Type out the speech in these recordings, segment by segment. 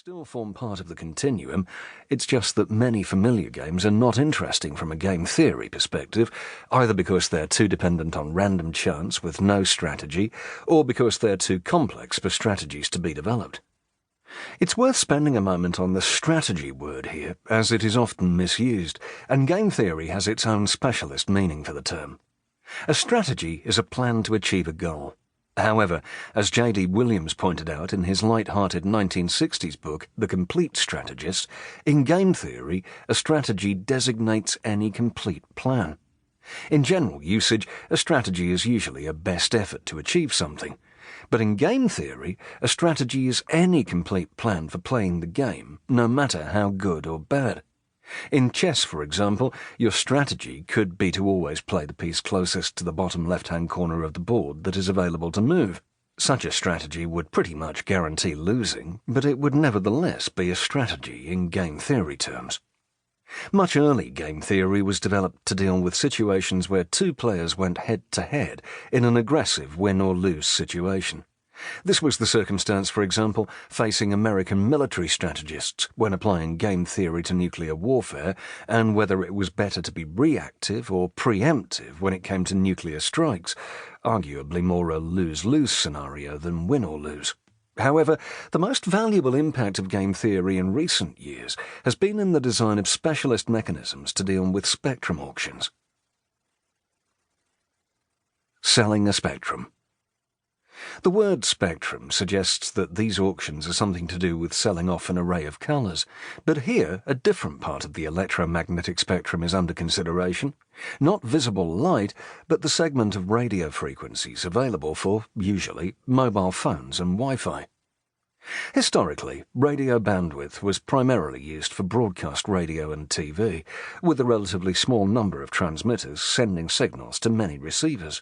still form part of the continuum. It's just that many familiar games are not interesting from a game theory perspective, either because they're too dependent on random chance with no strategy, or because they're too complex for strategies to be developed. It's worth spending a moment on the strategy word here, as it is often misused, and game theory has its own specialist meaning for the term. A strategy is a plan to achieve a goal. However, as J.D. Williams pointed out in his light-hearted 1960s book, The Complete Strategist, in game theory, a strategy designates any complete plan. In general usage, a strategy is usually a best effort to achieve something. But in game theory, a strategy is any complete plan for playing the game, no matter how good or bad. In chess, for example, your strategy could be to always play the piece closest to the bottom left-hand corner of the board that is available to move. Such a strategy would pretty much guarantee losing, but it would nevertheless be a strategy in game theory terms. Much early game theory was developed to deal with situations where two players went head-to-head in an aggressive win-or-lose situation. This was the circumstance, for example, facing American military strategists when applying game theory to nuclear warfare, and whether it was better to be reactive or preemptive when it came to nuclear strikes, arguably more a lose-lose scenario than win or lose. However, the most valuable impact of game theory in recent years has been in the design of specialist mechanisms to deal with spectrum auctions. Selling a spectrum. The word spectrum suggests that these auctions are something to do with selling off an array of colours, but here a different part of the electromagnetic spectrum is under consideration. Not visible light, but the segment of radio frequencies available for, usually, mobile phones and Wi-Fi. Historically, radio bandwidth was primarily used for broadcast radio and TV, with a relatively small number of transmitters sending signals to many receivers.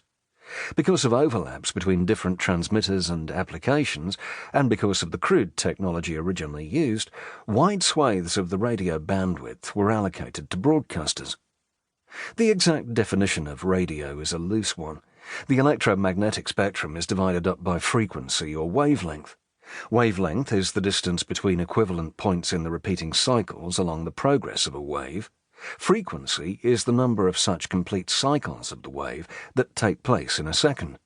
Because of overlaps between different transmitters and applications, and because of the crude technology originally used, wide swathes of the radio bandwidth were allocated to broadcasters. The exact definition of radio is a loose one. The electromagnetic spectrum is divided up by frequency or wavelength. Wavelength is the distance between equivalent points in the repeating cycles along the progress of a wave. Frequency is the number of such complete cycles of the wave that take place in a second.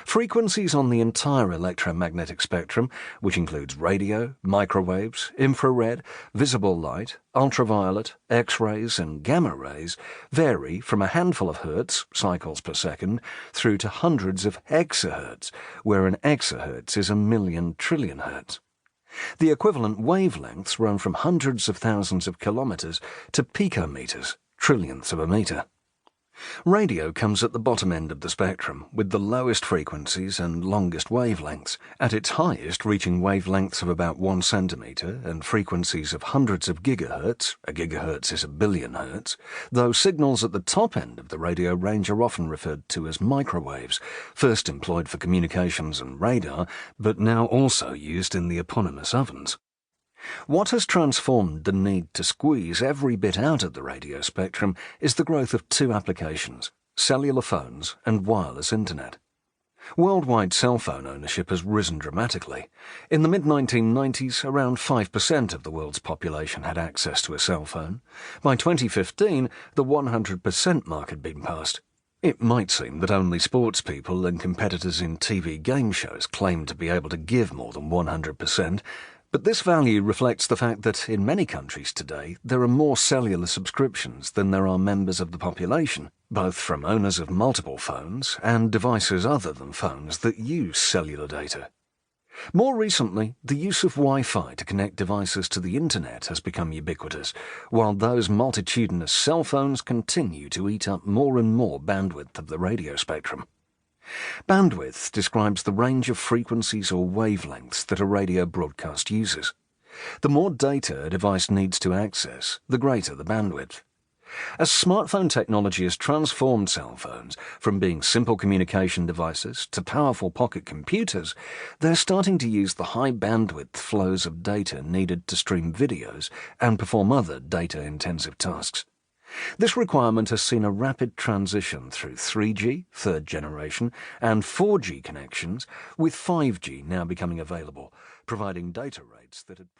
Frequencies on the entire electromagnetic spectrum, which includes radio, microwaves, infrared, visible light, ultraviolet, X-rays and gamma rays, vary from a handful of hertz, cycles per second, through to hundreds of exahertz, where an exahertz is 1,000,000 trillion hertz. The equivalent wavelengths run from hundreds of thousands of kilometers to picometers, trillionths of a meter. Radio comes at the bottom end of the spectrum, with the lowest frequencies and longest wavelengths, at its highest reaching wavelengths of about 1 centimeter and frequencies of hundreds of gigahertz, a gigahertz is 1,000,000,000 hertz, though signals at the top end of the radio range are often referred to as microwaves, first employed for communications and radar, but now also used in the eponymous ovens. What has transformed the need to squeeze every bit out of the radio spectrum is the growth of two applications, cellular phones and wireless internet. Worldwide cell phone ownership has risen dramatically. In the mid-1990s, around 5% of the world's population had access to a cell phone. By 2015, the 100% mark had been passed. It might seem that only sports people and competitors in TV game shows claim to be able to give more than 100%, but this value reflects the fact that in many countries today there are more cellular subscriptions than there are members of the population, both from owners of multiple phones and devices other than phones that use cellular data. More recently, the use of Wi-Fi to connect devices to the internet has become ubiquitous, while those multitudinous cell phones continue to eat up more and more bandwidth of the radio spectrum. Bandwidth describes the range of frequencies or wavelengths that a radio broadcast uses. The more data a device needs to access, the greater the bandwidth. As smartphone technology has transformed cell phones from being simple communication devices to powerful pocket computers, they're starting to use the high bandwidth flows of data needed to stream videos and perform other data-intensive tasks. This requirement has seen a rapid transition through 3G, third generation, and 4G connections, with 5G now becoming available, providing data rates that had previously